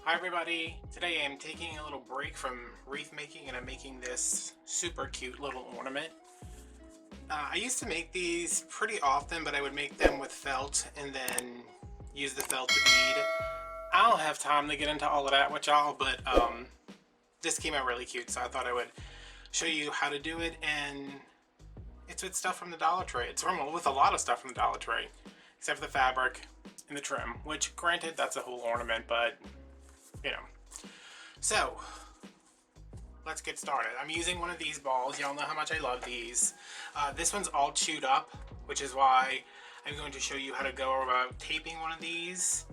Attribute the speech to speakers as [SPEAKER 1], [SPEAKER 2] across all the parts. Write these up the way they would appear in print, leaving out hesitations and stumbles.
[SPEAKER 1] Hi everybody, today I'm taking a little break from wreath making and I'm making this super cute little ornament. I used to make these pretty often, but I would make them with felt and then use the felt to bead. I don't have time to get into all of that with y'all, but this came out really cute, so I thought I would show you how to do it. And it's with stuff from the Dollar Tree. It's with a lot of stuff from the Dollar Tree, except for the fabric and the trim, which granted that's a whole ornament, but you know. So let's get started. I'm using one of these balls. Y'all know how much I love these. This one's all chewed up, which is why I'm going to show you how to go about taping one of these.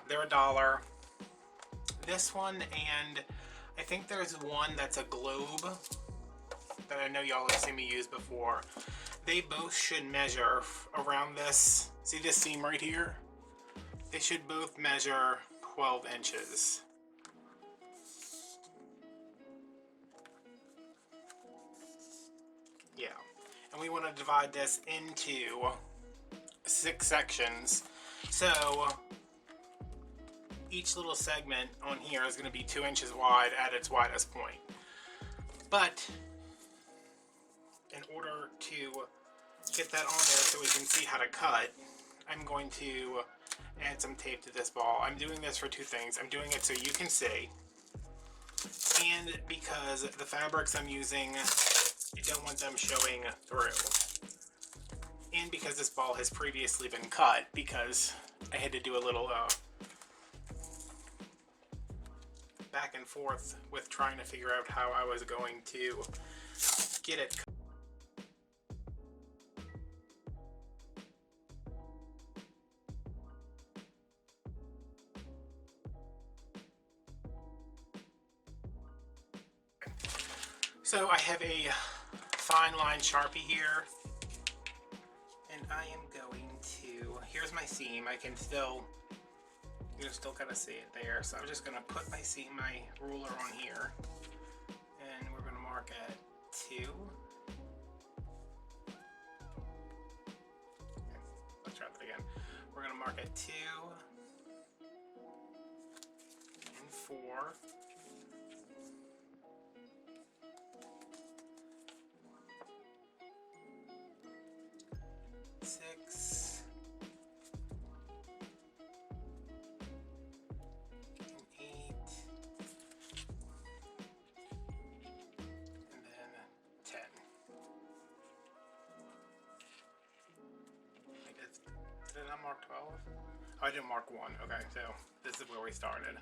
[SPEAKER 1] They're $1. This one, and I think there's one that's a globe that I know y'all have seen me use before. They both should measure around this. See this seam right here? They should both measure 12 inches. Yeah, and we want to divide this into 6 sections. So each little segment on here is going to be 2 inches wide at its widest point. But in order to get that on there so we can see how to cut, I'm going to add some tape to this ball. I'm doing this for 2 things. I'm doing it so you can see, and because the fabrics I'm using, I don't want them showing through. And because this ball has previously been cut, because I had to do a little back and forth with trying to figure out how I was going to get it cut. So I have a fine line Sharpie here, and I am going to, here's my seam. I can still, you can still kind of see it there. So I'm just going to put my seam, my ruler on here, and we're going to mark at 2. Okay, let's try that again. We're going to mark at 2 and 4. 6 and 8 and then 10. Did I not mark 12? Oh, I didn't mark 1. Okay, so this is where we started.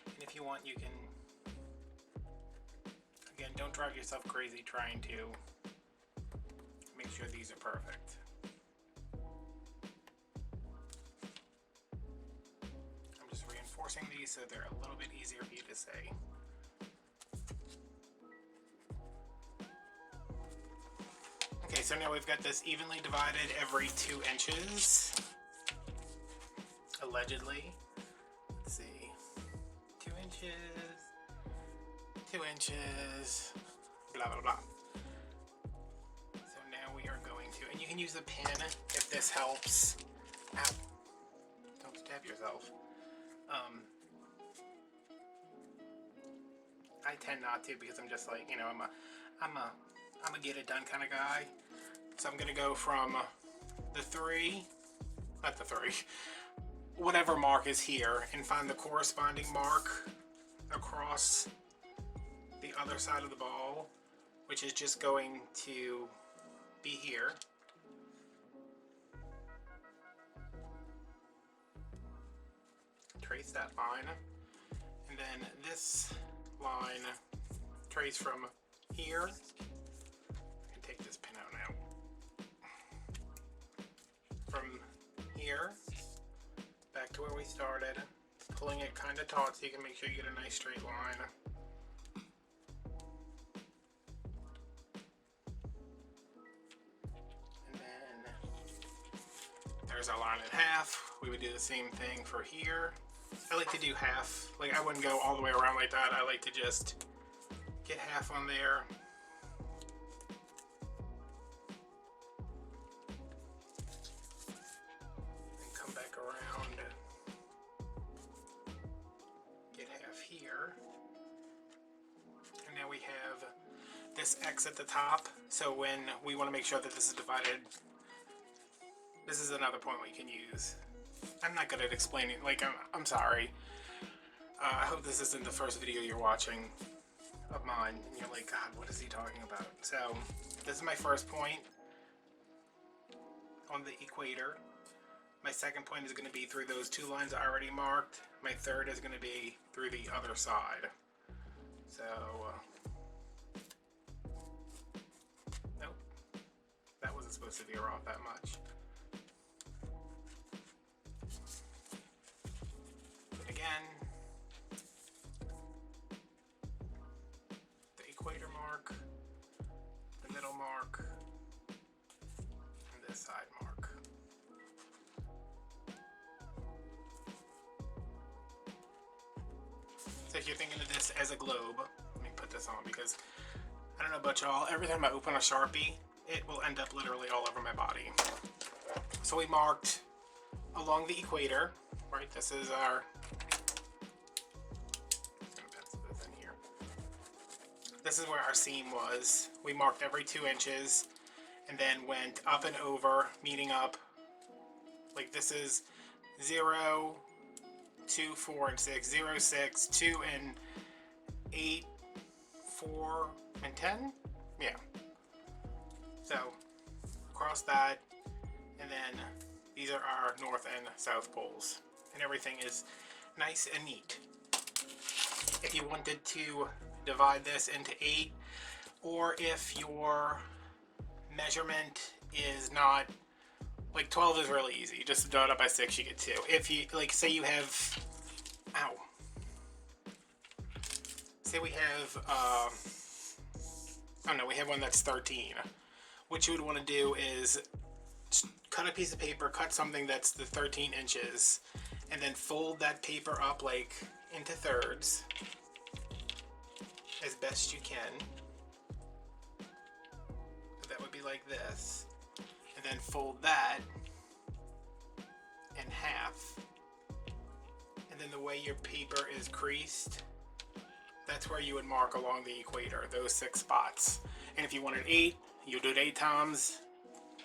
[SPEAKER 1] And if you want, you can, again, don't drive yourself crazy trying to make sure these are perfect. I'm just reinforcing these so they're a little bit easier for you to see. Okay, so now we've got this evenly divided every 2 inches, allegedly. Let's see, 2 inches, 2 inches, blah, blah, blah. So now we are going to, and you can use a pin if this helps. Ow, don't stab yourself. I tend not to because I'm just like, you know, I'm a get it done kind of guy. So I'm gonna go from the 3, not the 3, whatever mark is here, and find the corresponding mark across the other side of the ball, which is just going to be here. Trace that line, and then this line trace from here. I can take this pin out now. From here back to where we started, pulling it kind of taut so you can make sure you get a nice straight line. And then there's our line in half. We would do the same thing for here. I like to do half. Like, I wouldn't go all the way around like that. I like to just get half on there. And here. And now we have this X at the top, so when we want to make sure that this is divided, this is another point we can use. I'm not good at explaining, like, I'm sorry. I hope this isn't the first video you're watching of mine, and you're like, God, what is he talking about? So, this is my first point on the equator. My second point is going to be through those two lines I already marked. My third is going to be through the other side. So, nope, that wasn't supposed to veer off that much. And again, the equator mark, the middle mark, and this side mark. So if you're thinking of this as a globe, let me put this on because I don't know about y'all, every time I open a Sharpie, it will end up literally all over my body. So we marked along the equator, right? This is our, I'm gonna pencil this in here. This is where our seam was. We marked every 2 inches and then went up and over, meeting up. Like this is 0, 2, 4, and 6, 0, 6, 2, and 8, 4, and 10? Yeah. So, across that, and then these are our north and south poles. And everything is nice and neat. If you wanted to divide this into 8, or if your measurement is not, like 12 is really easy. You just divide it by 6, you get 2. If you, like, say you have, ow. Say we have, oh no, we have one that's 13. What you would want to do is cut a piece of paper, cut something that's the 13 inches, and then fold that paper up like into thirds as best you can. So that would be like this. And then fold that in half. And then the way your paper is creased, that's where you would mark along the equator, those 6 spots. And if you wanted 8, you do it 8 times,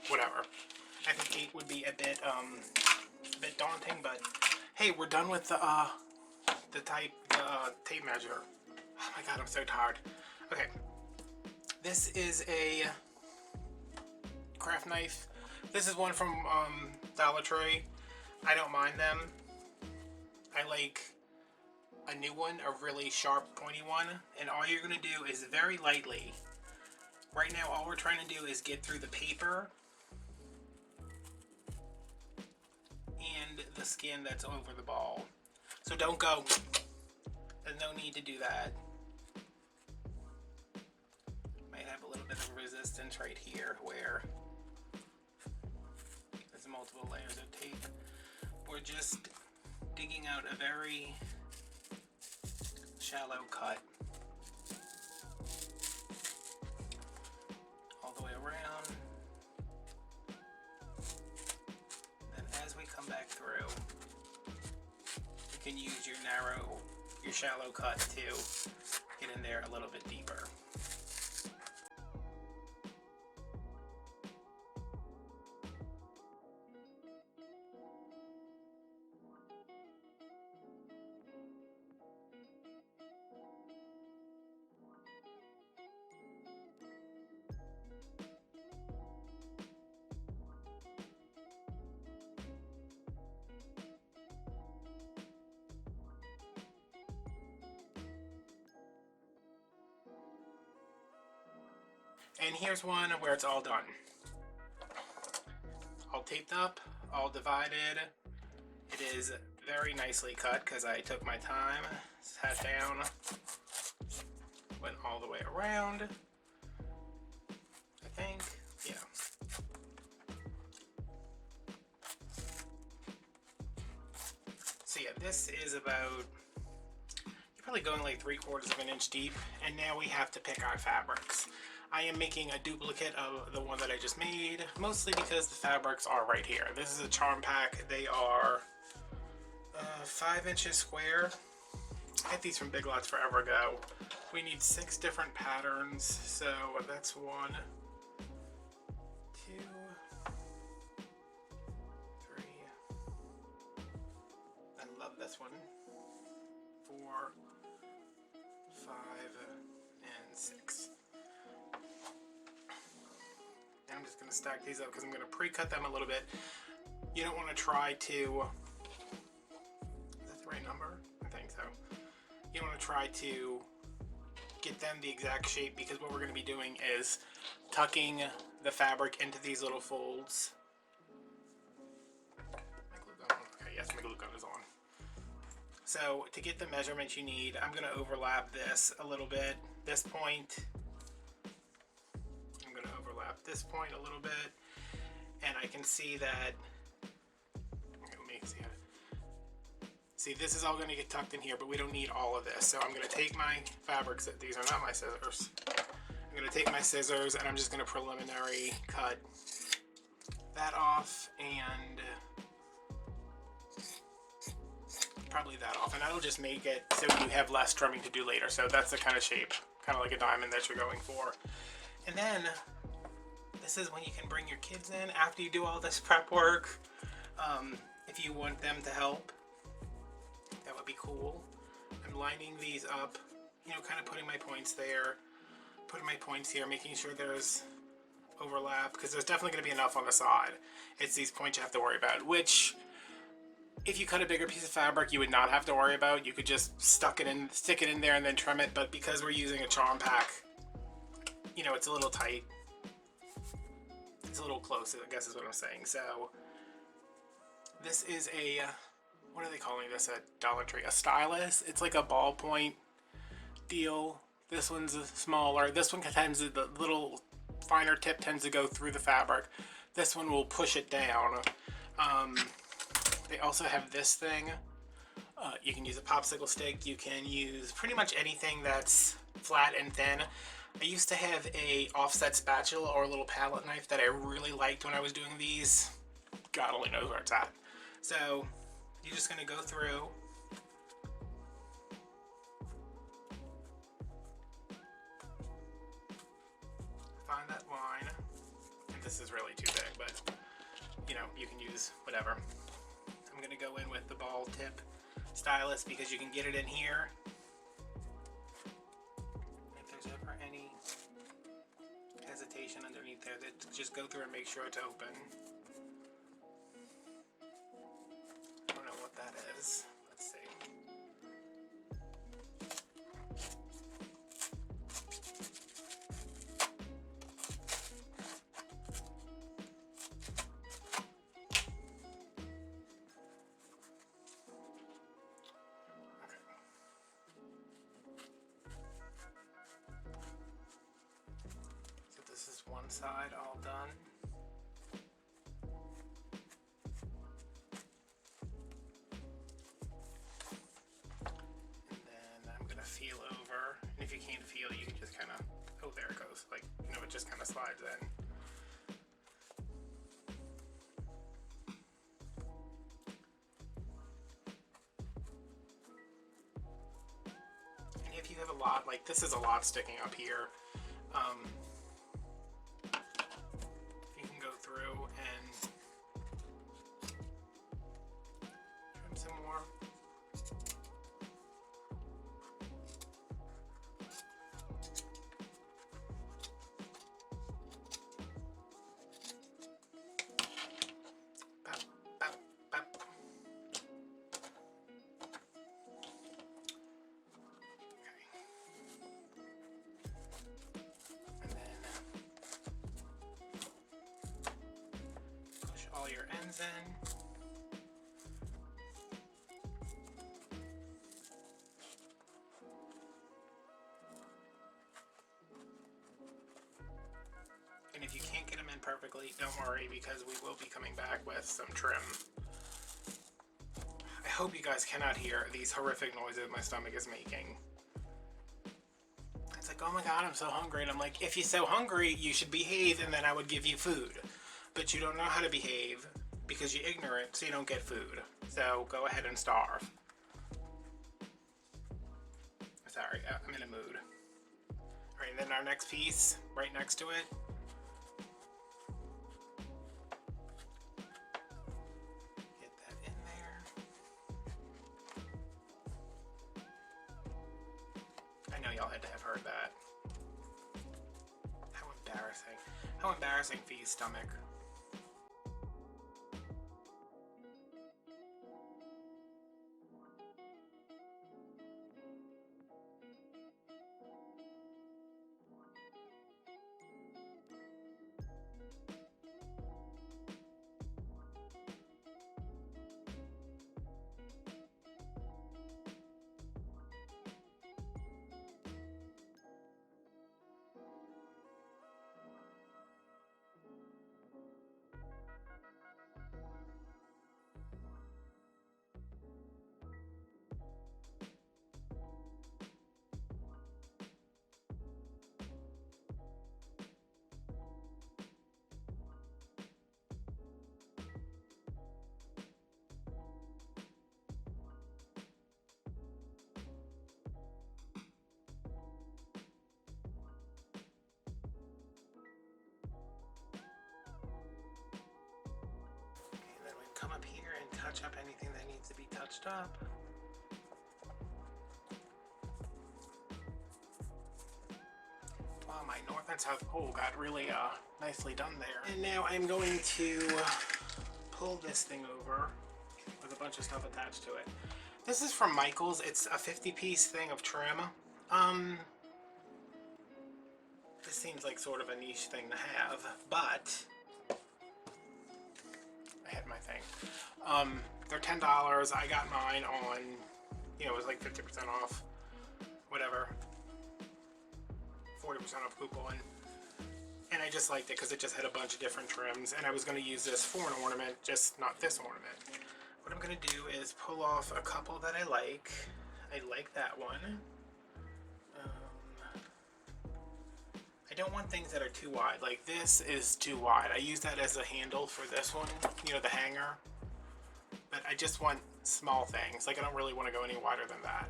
[SPEAKER 1] whatever. I think 8 would be a bit daunting, but hey, we're done with the tape measure. Oh my God, I'm so tired. Okay, this is a craft knife. This is one from Dollar Tree. I don't mind them. I like a new one, a really sharp, pointy one. And all you're gonna do is very lightly. Right now, all we're trying to do is get through the paper and the skin that's over the ball. So don't go. There's no need to do that. Might have a little bit of resistance right here where there's multiple layers of tape. We're just digging out a very shallow cut all the way around. Then as we come back through, you can use your shallow cut to get in there a little bit deeper. And here's one where it's all done. All taped up, all divided. It is very nicely cut because I took my time, sat down, went all the way around, I think, yeah. So yeah, this is about, you're probably going like 3/4 of an inch deep, and now we have to pick our fabrics. I am making a duplicate of the one that I just made, mostly because the fabrics are right here. This is a charm pack. They are 5 inches square, I had these from Big Lots forever ago. We need 6 different patterns, so that's 1, 2, 3. I love this one. 4, 5, and 6. And I'm just going to stack these up because I'm going to pre-cut them a little bit. You don't want to try to... Is that the right number? I think so. You don't want to try to get them the exact shape, because what we're going to be doing is tucking the fabric into these little folds. My glue gun. Okay, yes, my glue gun is on. So to get the measurements you need, I'm going to overlap this a little bit. This point, I'm going to overlap this point a little bit, and I can see that. Okay, let me see how. See, this is all going to get tucked in here, but we don't need all of this. So I'm going to take my fabrics, these are not my scissors. I'm going to take my scissors and I'm just going to preliminary cut that off and probably that off. And that'll just make it so you have less trimming to do later. So that's the kind of shape, kind of like a diamond that you're going for. And then this is when you can bring your kids in after you do all this prep work. If you want them to help, that would be cool. I'm lining these up, you know, kind of putting my points there, putting my points here, making sure there's overlap, because there's definitely going to be enough on the side. It's these points you have to worry about, which if you cut a bigger piece of fabric you would not have to worry about. You could just stick it in there and then trim it, but because we're using a charm pack, you know, it's a little tight. It's a little close, I guess is what I'm saying. So this is a what are they calling this at Dollar Tree? A stylus. It's like a ballpoint deal. This one's smaller. This one tends to, the little finer tip tends to go through the fabric. This one will push it down. They also have this thing. You can use a popsicle stick. You can use pretty much anything that's flat and thin. I used to have a offset spatula or a little palette knife that I really liked when I was doing these. God only knows where it's at. So you're just going to go through, find that line, and this is really too big, but you know, you can use whatever. I'm going to go in with the ball tip stylus because you can get it in here. If there's ever any hesitation underneath there, just go through and make sure it's open. I don't know what that is. Let's see. Okay. So this is one side all done. Feel over, and if you can't feel, you can just kind of, oh, there it goes, like, you know, it just kind of slides in. And if you have a lot, like this is a lot sticking up here, you can go through and trim some more. All your ends in. And if you can't get them in perfectly, don't worry, because we will be coming back with some trim. I hope you guys cannot hear these horrific noises my stomach is making. It's like, oh my god, I'm so hungry. And I'm like, if you're so hungry, you should behave and then I would give you food. But you don't know how to behave because you're ignorant, so you don't get food. So go ahead and starve. Sorry, I'm in a mood. All right, and then our next piece, right next to it. Get that in there. I know y'all had to have heard that. How embarrassing. How embarrassing for you, stomach. Come up here and touch up anything that needs to be touched up. Wow, my north and south pole got really nicely done there. And now I'm going to pull this thing over with a bunch of stuff attached to it. This is from Michael's. It's a 50-piece thing of trim. This seems like sort of a niche thing to have, but I had my thing. They're $10. I got mine on, it was like 50% off, whatever, 40% off coupon. And I just liked it because it just had a bunch of different trims, and I was going to use this for an ornament, just not this ornament. What I'm going to do is pull off a couple that I like. I like that one. I don't want things that are too wide. Like this is too wide. I use that as a handle for this one, the hanger. But I just want small things. Like I don't really want to go any wider than that.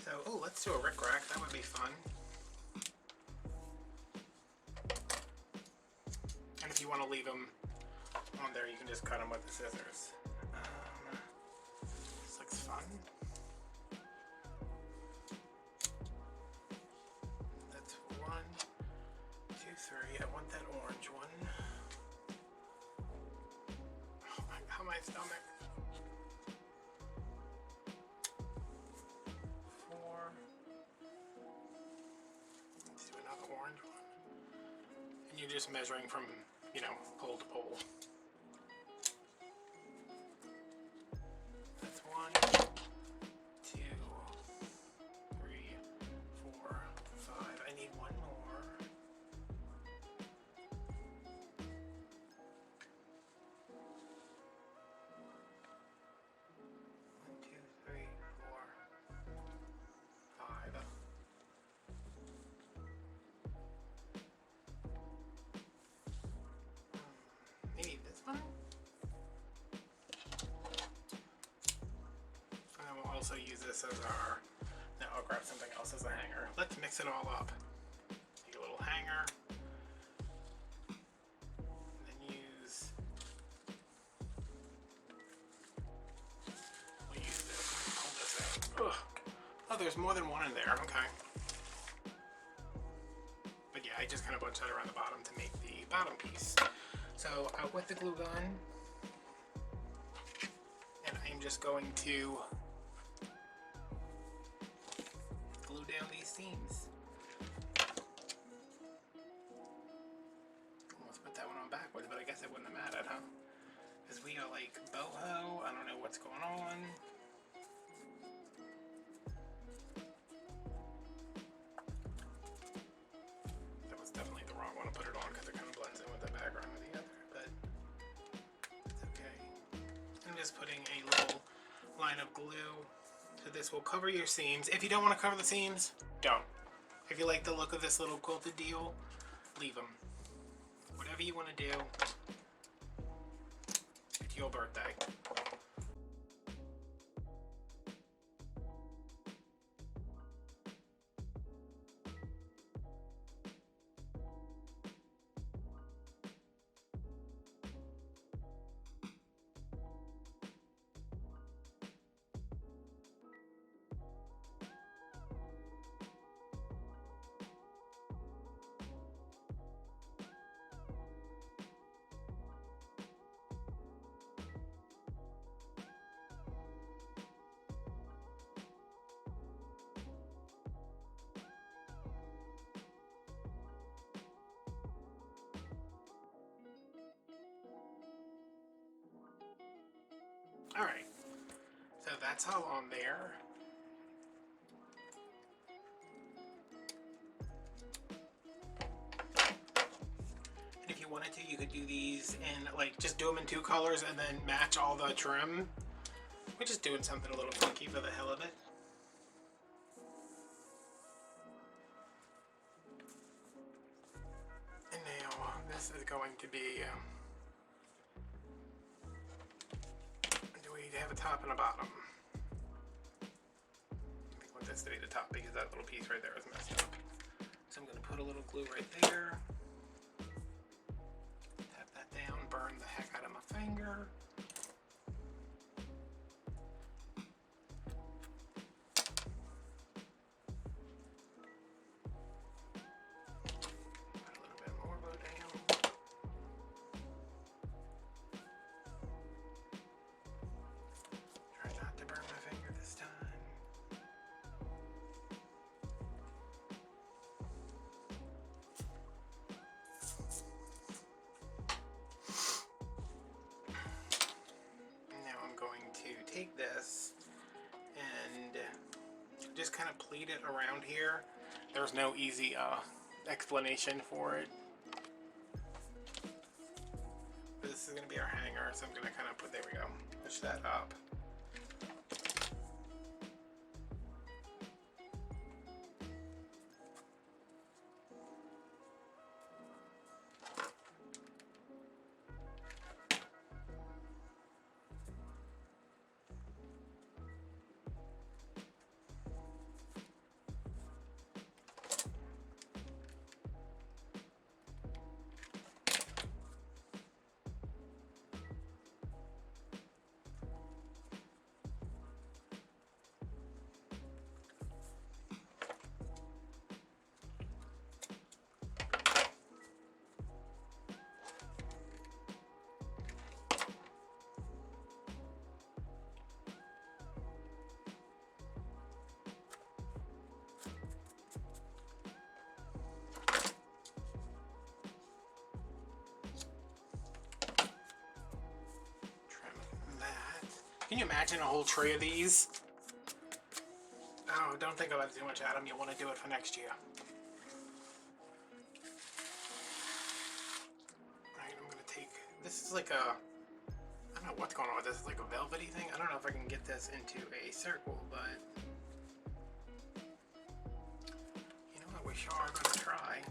[SPEAKER 1] So, oh, let's do a rickrack. That would be fun. And if you want to leave them on there, you can just cut them with the scissors. This looks fun. That's 1, 2, 3. I want that orange one. Oh my stomach. 4. Let's do another orange one. And you're just measuring from, pole to pole. That's 1, 2, 3, 4, 5. I need one more. 1, 2, 3, 4, 5. Maybe this one? And then we'll also use this as our, now I'll grab something else as a hanger. Let's mix it all up. Take a little hanger. And then we'll use this. Pull this out. Ugh. Oh, there's more than one in there. Okay. But yeah, I just kind of bunch that around the bottom to make the bottom piece. So out with the glue gun, and I'm just going to glue down these seams. Almost put that one on backwards, but I guess it wouldn't have mattered, huh? Because we are like boho, I don't know what's going on. That was definitely the wrong one to put it on because it kind of blends in with the background of the other. I'm just putting a little line of glue, so this will cover your seams. If you don't want to cover the seams, don't. If you like the look of this little quilted deal, leave them. Whatever you want to do, it's your birthday. Alright, so that's all on there. And if you wanted to, you could do these in, like, just do them in 2 colors and then match all the trim. We're just doing something a little funky for the hell of it. And now this is going to be, do we have a top and a bottom? I want this to be the top because that little piece right there is messed up. So I'm going to put a little glue right there. Tap that down, burn the heck out of my finger. Take this and just kind of pleat it around here. There's no easy explanation for it. But this is going to be our hanger, so I'm going to kind of put, there we go, push that up. Can you imagine a whole tray of these? Oh, don't think about it too much, Adam. You'll want to do it for next year. Alright, I'm going to take... This is like a... I don't know what's going on with this. It's like a velvety thing. I don't know if I can get this into a circle, but... You know what? We sure are going to try.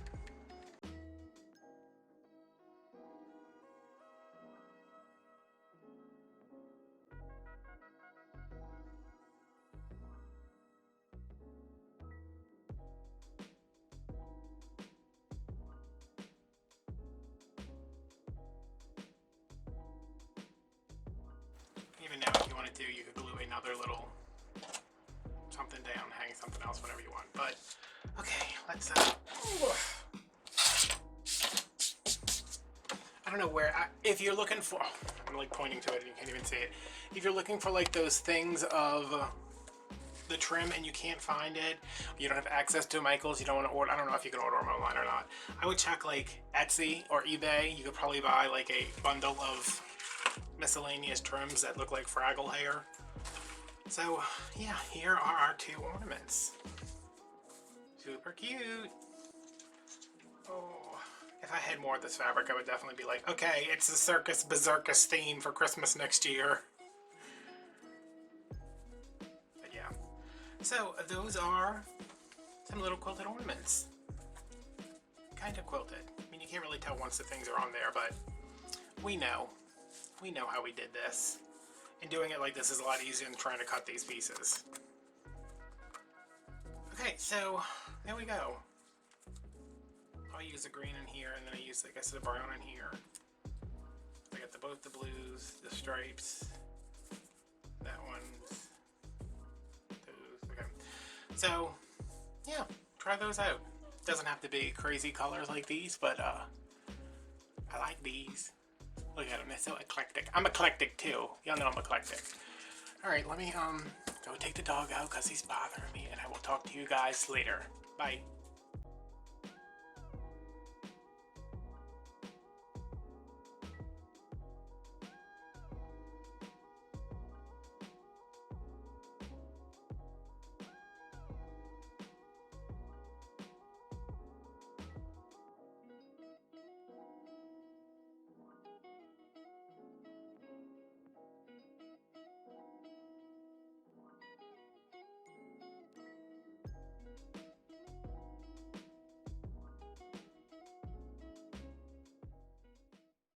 [SPEAKER 1] Even now, if you wanted to, you could glue another little something down, hang something else, whatever you want. But, okay, let's, I don't know where, if you're looking for, I'm like pointing to it and you can't even see it. If you're looking for like those things of the trim and you can't find it, you don't have access to Michael's, you don't want to order, I don't know if you can order them online or not. I would check like Etsy or eBay. You could probably buy like a bundle of miscellaneous trims that look like Fraggle hair. So yeah, here are our 2 ornaments. Super cute. Oh, if I had more of this fabric, I would definitely be like, okay, it's the Circus Berserkus theme for Christmas next year. But yeah, so those are some little quilted ornaments. Kind of quilted. I mean, you can't really tell once the things are on there, but we know. We know how we did this. And doing it like this is a lot easier than trying to cut these pieces. Okay, so there we go. I'll use the green in here, and then I use, like I said, the brown in here. I got both the blues, the stripes, that one's, those, okay. So, yeah, try those out. Doesn't have to be crazy colors like these, but I like these. Look at them, they're so eclectic. I'm eclectic too. Y'all know I'm eclectic. Alright, let me go take the dog out because he's bothering me, and I will talk to you guys later. Bye.